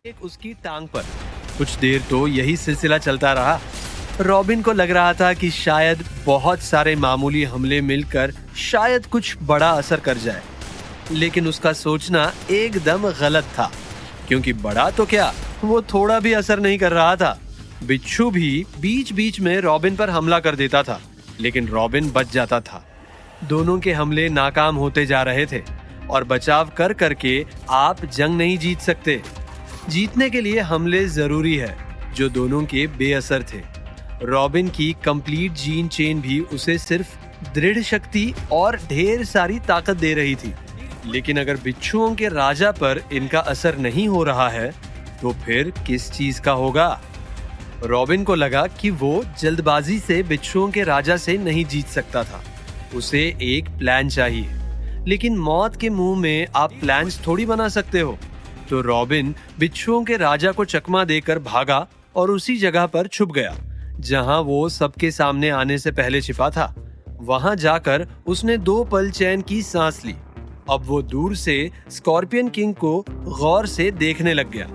एक उसकी टांग पर। कुछ देर तो यही सिलसिला चलता रहा। रॉबिन को लग रहा था कि शायद बहुत सारे मामूली हमले मिलकर शायद कुछ बड़ा असर कर जाए, लेकिन उसका सोचना एकदम गलत था, क्योंकि बड़ा तो क्या, वो थोड़ा भी असर नहीं कर रहा था। बिच्छू भी बीच बीच में रॉबिन पर हमला कर देता था, लेकिन रॉबिन बच जाता था। दोनों के हमले नाकाम होते जा रहे थे और बचाव कर करके आप जंग नहीं जीत सकते। जीतने के लिए हमले जरूरी है, जो दोनों के बेअसर थे। रॉबिन की कंप्लीट जीन चेन भी उसे सिर्फ दृढ़ शक्ति और ढेर सारी ताकत दे रही थी, लेकिन अगर बिच्छुओं के राजा पर इनका असर नहीं हो रहा है तो फिर किस चीज का होगा? रॉबिन को लगा कि वो जल्दबाजी से बिच्छुओं के राजा से नहीं जीत सकता था। उसे एक प्लान चाहिए, लेकिन मौत के मुंह में आप प्लान्स थोड़ी बना सकते हो। तो रॉबिन बिच्छुओं के राजा को चकमा देकर भागा और उसी जगह पर छुप गया जहां वो सबके सामने आने से पहले छिपा था। वहां जाकर उसने 2 पल चैन की सांस ली। अब वो दूर से स्कॉर्पियन किंग को गौर से देखने लग गया।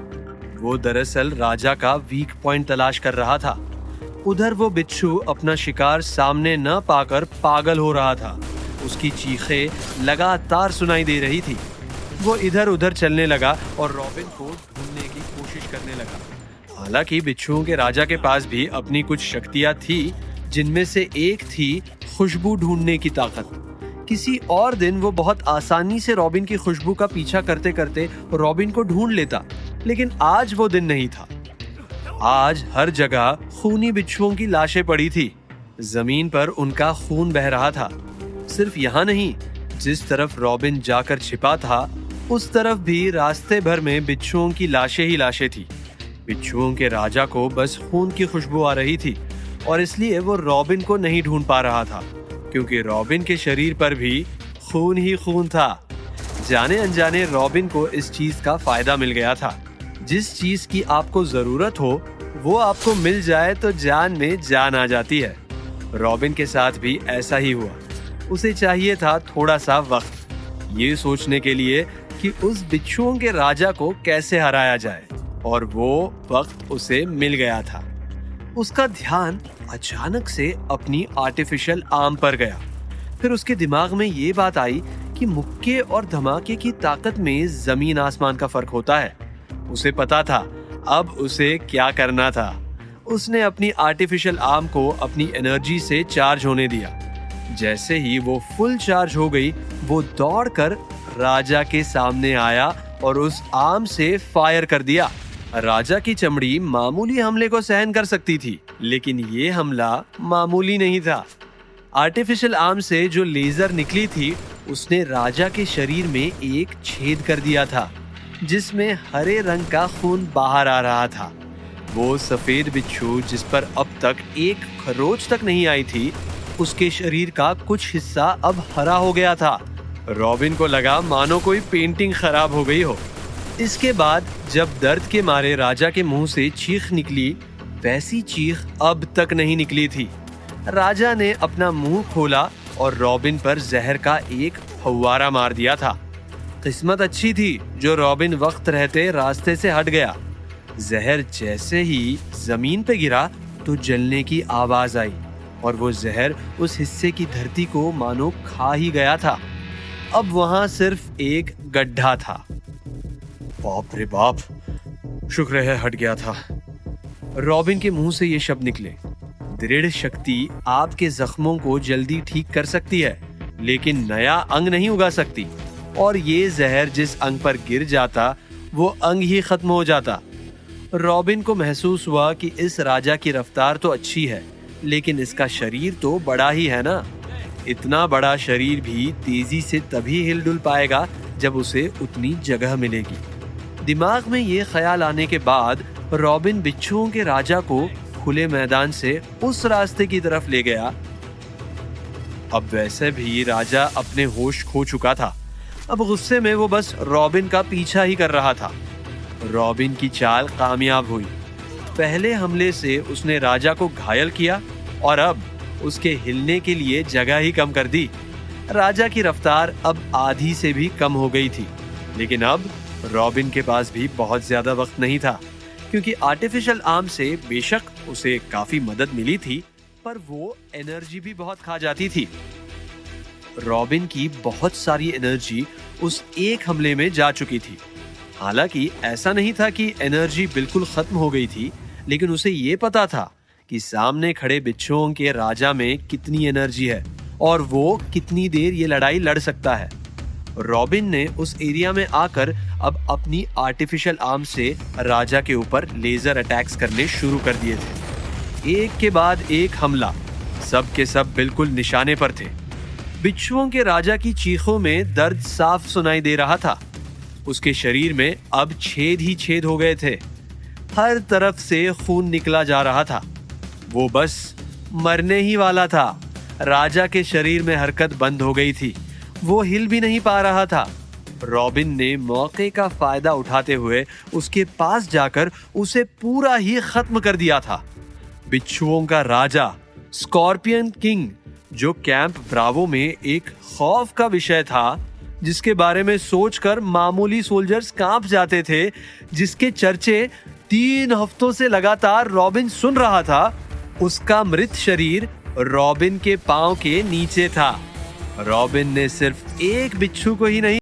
वो दरअसल राजा का वीक पॉइंट तलाश कर रहा था। उधर वो बिच्छू अपना शिकार सामने न पाकर पागल हो रहा था। उसकी चीखें लगातार सुनाई दे रही थी। वो इधर उधर चलने लगा और रॉबिन को ढूंढने की कोशिश करने लगा। हालांकि बिच्छुओं के राजा के पास भी अपनी कुछ शक्तियां थी, जिनमें से एक थी खुशबू ढूंढने की ताकत। किसी और दिन वो बहुत आसानी से रॉबिन की खुशबू का पीछा करते करते रॉबिन को ढूंढ लेता, लेकिन आज वो दिन नहीं था। आज हर जगह खूनी बिच्छुओं की लाशें पड़ी थी। जमीन पर उनका खून बह रहा था। सिर्फ यहाँ नहीं, जिस तरफ रॉबिन जाकर छिपा था उस तरफ भी रास्ते भर में बिच्छुओं की लाशें ही लाशें थी। बिच्छुओं के राजा को बस खून की खुशबू आ रही थी और इसलिए वो रॉबिन को नहीं ढूंढ पा रहा था, क्योंकि रॉबिन के शरीर पर भी खून ही खून था। जाने अनजाने रॉबिन को इस चीज का फायदा मिल गया था। जिस चीज की आपको जरूरत हो वो आपको मिल जाए तो जान में जान आ जाती है। रॉबिन के साथ भी ऐसा ही हुआ। उसे चाहिए था थोड़ा सा वक्त, ये सोचने के लिए कि उस बिच्छुओं के राजा को कैसे हराया जाए, और वो वक्त उसे मिल गया था। उसका ध्यान अचानक से अपनी आर्टिफिशियल आर्म पर गया। फिर उसके दिमाग में ये बात आई कि मुक्के और धमाके की ताकत में जमीन आसमान का फर्क होता है। उसे पता था अब उसे क्या करना था। उसने अपनी आर्टिफिशियल आर्म को अपनी एनर्जी से चार्ज होने दिया। जैसे ही वो फुल चार्ज हो गई, वो दौड़कर राजा के सामने आया और उस आर्म से फायर कर दिया। राजा की चमड़ी मामूली हमले को सहन कर सकती थी, लेकिन ये हमला मामूली नहीं था। आर्टिफिशियल आर्म से जो लेजर निकली थी उसने राजा के शरीर में एक छेद कर दिया था, जिसमें हरे रंग का खून बाहर आ रहा था। वो सफेद बिच्छू जिस पर अब तक एक खरोच तक नहीं आई थी, उसके शरीर का कुछ हिस्सा अब हरा हो गया था। रॉबिन को लगा मानो कोई पेंटिंग खराब हो गई हो। इसके बाद जब दर्द के मारे राजा के मुंह से चीख निकली, वैसी चीख अब तक नहीं निकली थी। राजा ने अपना मुंह खोला और रॉबिन पर जहर का एक फव्वारा मार दिया था। किस्मत अच्छी थी जो रॉबिन वक्त रहते रास्ते से हट गया। जहर जैसे ही जमीन पे गिरा तो जलने की आवाज आई और वो जहर उस हिस्से की धरती को मानो खा ही गया था। अब वहां सिर्फ एक गड्ढा था। बाप रे बाप, शुक्र है हट गया था। रॉबिन के मुंह से ये शब्द निकले। दृढ़ शक्ति आपके जख्मों को जल्दी ठीक कर सकती है, लेकिन नया अंग नहीं उगा सकती। और ये जहर जिस अंग पर गिर जाता वो अंग ही खत्म हो जाता। रॉबिन को महसूस हुआ कि इस राजा की रफ्तार तो अच्छी है, लेकिन इसका शरीर तो बड़ा ही है ना। इतना बड़ा शरीर भी तेजी से तभी हिलडुल पाएगा जब उसे उतनी जगह मिलेगी। दिमाग में ये ख्याल आने के बाद रॉबिन बिच्छुओं के राजा को खुले मैदान से उस रास्ते की तरफ ले गया। अब वैसे भी राजा अपने होश खो चुका था। अब गुस्से में वो बस रॉबिन का पीछा ही कर रहा था। रॉबिन की चाल कामयाब हुई। पहले हमले से उसने राजा को घायल किया और अब उसके हिलने के लिए जगह ही कम कर दी। राजा की रफ्तार अब आधी से भी कम हो गई थी, लेकिन अब रॉबिन के पास भी बहुत ज्यादा वक्त नहीं था, क्योंकि आर्टिफिशियल आर्म से बेशक उसे काफी मदद मिली थी, पर वो एनर्जी भी बहुत खा जाती थी। रॉबिन की बहुत सारी एनर्जी उस एक हमले में जा चुकी थी। हालांकि ऐसा नहीं था कि एनर्जी बिल्कुल खत्म हो गई थी, लेकिन उसे ये पता था कि सामने खड़े बिच्छुओं के राजा में कितनी एनर्जी है और वो कितनी देर ये लड़ाई लड़ सकता है। रॉबिन ने उस एरिया में आकर अब अपनी आर्टिफिशियल आर्म से राजा के ऊपर लेजर अटैक्स करने शुरू कर दिए थे। एक के बाद एक हमला, सब के सब बिल्कुल निशाने पर थे। बिच्छुओं के राजा की चीखों में दर्द साफ सुनाई दे रहा था। उसके शरीर में अब छेद ही छेद हो गए थे। हर तरफ से खून निकला जा रहा था। वो बस मरने ही वाला था। राजा के शरीर में हरकत बंद हो गई थी। वो हिल भी नहीं पा रहा था। रॉबिन ने मौके का फायदा उठाते हुए उसके पास जाकर उसे पूरा ही खत्म कर दिया था। बिच्छुओं का राजा स्कॉर्पियन किंग, जो कैंप ब्रावो में एक खौफ का विषय था, जिसके बारे में सोचकर मामूली सोल्जर्स कांप जाते थे, जिसके चर्चे 3 हफ्तों से लगातार रॉबिन सुन रहा था, उसका मृत शरीर रॉबिन के पांव के नीचे था। रॉबिन ने सिर्फ एक बिच्छू को ही नहीं